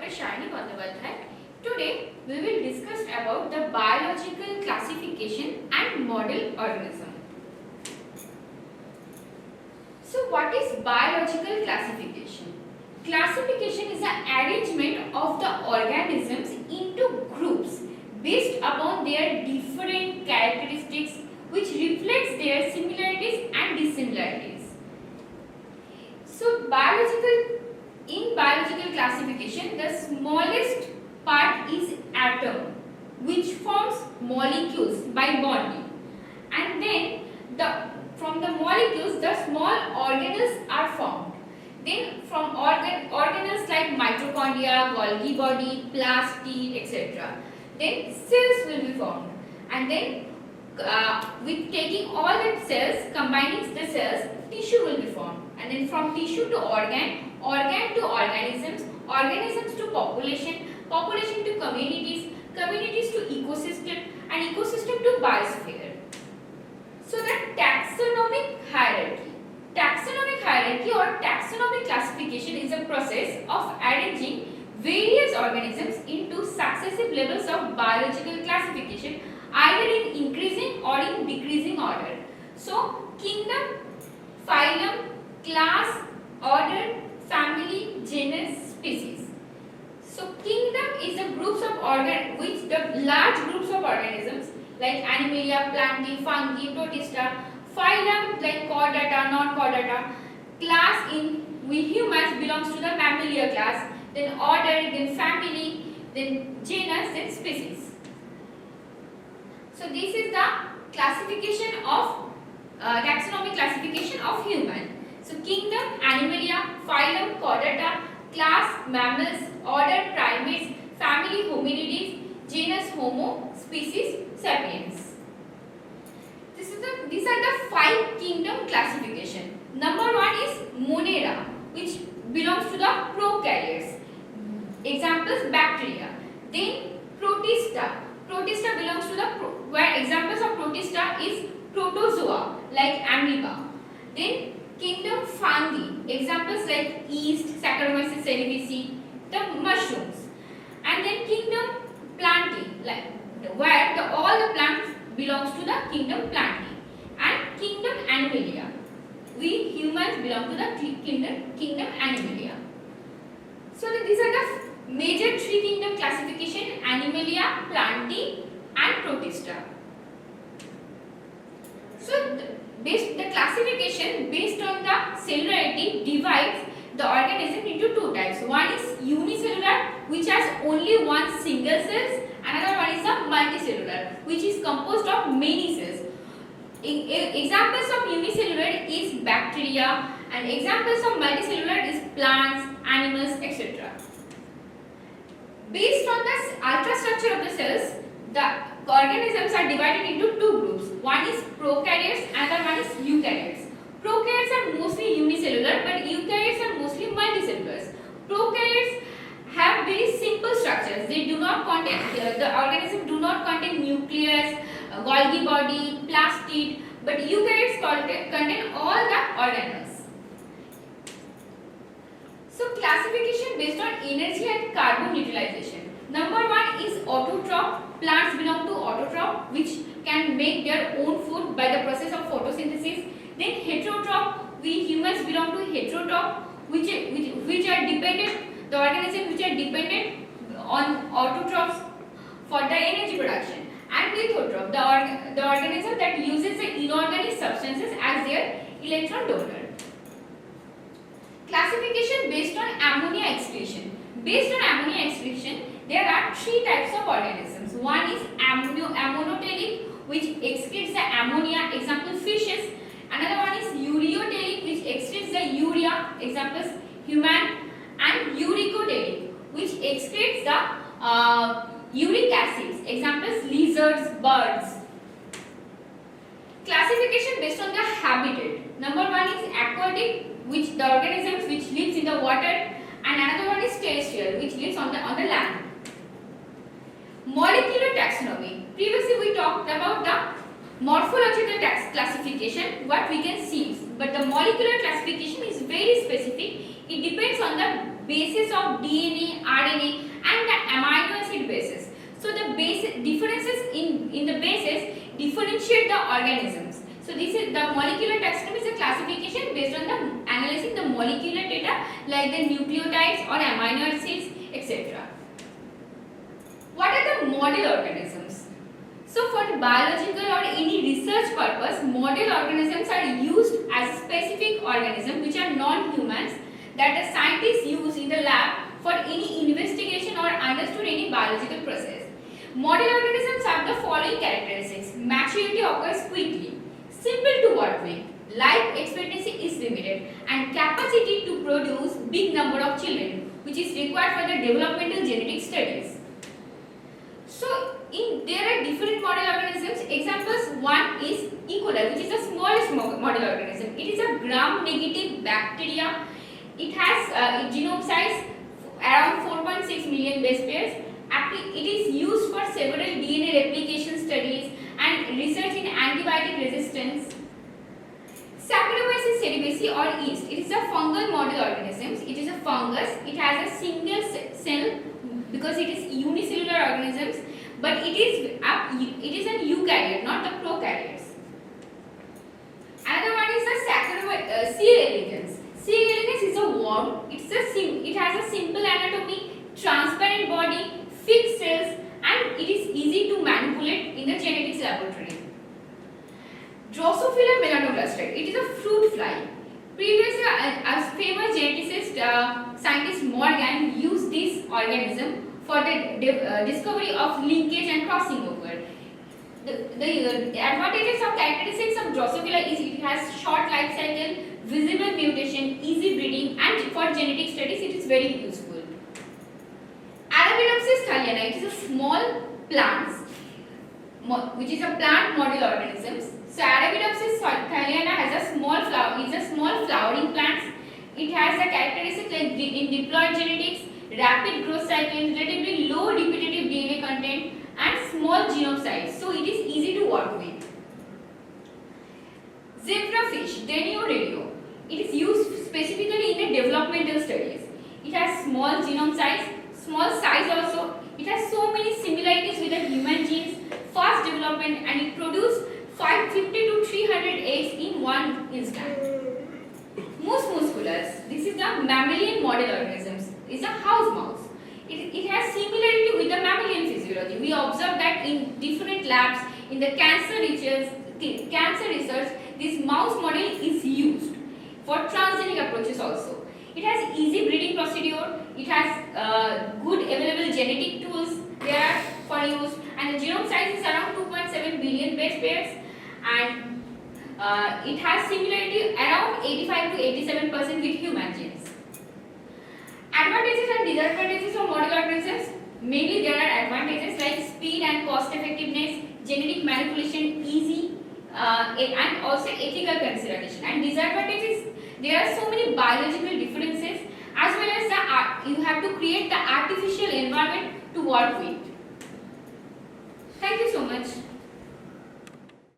Dr. Sayani Bandyopadhyay. Today we will discuss about the biological classification and model organism. So what is biological classification? Classification is an arrangement of the organisms into groups based upon their different characteristics which reflects their similarities and dissimilarities. So in biological classification, the smallest part is atom, which forms molecules by bonding, and then from the molecules the small organelles are formed. Then from organelles like mitochondria, Golgi body, plastid, etc. Then cells will be formed, and then with taking all the cells, combining the cells, tissue will be formed, and then from tissue to organ, organ to organisms, organisms to population, population to communities, communities to ecosystem, and ecosystem to biosphere. So the taxonomic hierarchy. Taxonomic hierarchy or taxonomic classification is a process of arranging various organisms into successive levels of biological classification, either in increasing or in decreasing order. So kingdom, phylum, class, order, family, genus, species. So kingdom is the groups of the large groups of organisms like Animalia, Plantae, Fungi, Protista. Phylum like Chordata, non-Chordata. Class in we humans belongs to the Mammalia class. Then order, then family, then genus, then species. So this is the classification of taxonomic classification of human. So kingdom, Animalia, phylum, Chordata, class, mammals, order, primates, family, hominids, genus, Homo, species, sapiens. These are the 5 kingdom classification. Number 1 is Monera, which belongs to the prokaryotes. Examples bacteria. Then Protista. Protista belongs to where examples of Protista is protozoa like amoeba. Then kingdom Fungi. Examples like yeast, Saccharomyces cerevisiae, the mushrooms. And then kingdom Plantae, like where all the plants belongs to the kingdom Plantae. And kingdom Animalia. We humans belong to the kingdom Animalia. So these are the major 3 kingdom classification: Animalia, Plantae, and Protista. So the classification based on the cellularity divides the organism into 2 types. One is unicellular, which has only one single cells. Another one is the multicellular, which is composed of many cells. Examples of unicellular is bacteria, and examples of multicellular is plants, animals, etc. Based on the ultrastructure of the cells, the organisms are divided into 2 groups. One is prokaryotes, another one is eukaryotes. Prokaryotes are mostly unicellular, but eukaryotes are mostly multicellular. Prokaryotes have very simple structures. They do not contain, the organism do not contain nucleus, Golgi body, plastid, but eukaryotes contain all the organelles. So classification based on energy and carbon utilization. Number 1 is autotroph. Plants belong to autotroph, which can make their own food by the process of photosynthesis. Then heterotroph. We humans belong to heterotroph, which are dependent, the organisms which are dependent on autotrophs for the energy production. And lithotroph, the organism that uses the inorganic substances as their electron donor. Classification based on ammonia excretion. Based on ammonia excretion, there are 3 types of organisms. One is ammonotelic, which excretes the ammonia, example fishes. Another one is ureotelic, which excretes the urea, examples human. And uricotelic, which excretes the uric acids, examples lizards, birds. Classification based on the habitat. Number 1 is aquatic, which the organisms which lives in the water, and another one is terrestrial, which lives on the land. Molecular taxonomy. Previously we talked about the morphological classification, what we can see, but the molecular classification is very specific. It depends on the basis of DNA, RNA, differences in the bases differentiate the organisms. So this is the molecular taxonomy is a classification based on the analyzing the molecular data like the nucleotides or amino acids, etc. What are the model organisms? So for biological or any research purpose, model organisms are used as specific organisms which are non-humans that the scientists use in the lab for any investigation or understood any biological process. Model organisms have the following characteristics. Maturity occurs quickly, simple to work with, life expectancy is limited, and capacity to produce big number of children, which is required for the developmental genetic studies. So there are different model organisms. Examples, one is E. coli, which is the smallest model organism. It is a gram-negative bacteria. It has genome size around 4.6 million base pairs. It is used for several DNA replication studies and research in antibiotic resistance. Saccharomyces cerevisiae or yeast. It is a fungal model organism. It is a fungus. It has a single cell because it is unicellular organisms, but it is an eukaryote, not the prokaryotes. Another one is the C. elegans. C. elegans is a worm. It has a simple anatomy, transparent body, fixed cells, and it is easy to manipulate in the genetics laboratory. Drosophila melanogaster. It is a fruit fly. Previously, a famous geneticist, scientist Morgan used this organism for the discovery of linkage and crossing over. The advantages or characteristics of Drosophila is it has short life cycle, visible mutation, easy breeding, and for genetic studies it is very useful. Arabidopsis thaliana, it is a small plant, which is a plant model organisms. So Arabidopsis thaliana has a small flower, is a small flowering plant. It has a characteristic like in diploid genetics, rapid growth cycle, relatively low repetitive DNA content, and small genome size. So it is easy to work with. Zebrafish, Denio radio. It is used specifically in the developmental studies. It has small genome size, small size also. It has so many similarities with the human genes, fast development, and it produces 550 to 300 eggs in one instant. Mus musculus, this is the mammalian model organisms. It's a house mouse. It has similarity with the mammalian physiology. We observe that in different labs in the cancer research, this mouse model is used for transgenic approaches also. It has easy breeding procedure. It has good available genetic tools there for use, and the genome size is around 2.7 billion base pairs, and it has similarity around 85 to 87% with human genes. Advantages and disadvantages of model organisms. Mainly there are advantages like speed and cost effectiveness, genetic manipulation easy, and also ethical consideration. And disadvantages, there are so many biological differences, as well as you have to create the artificial environment to work with. Thank you so much.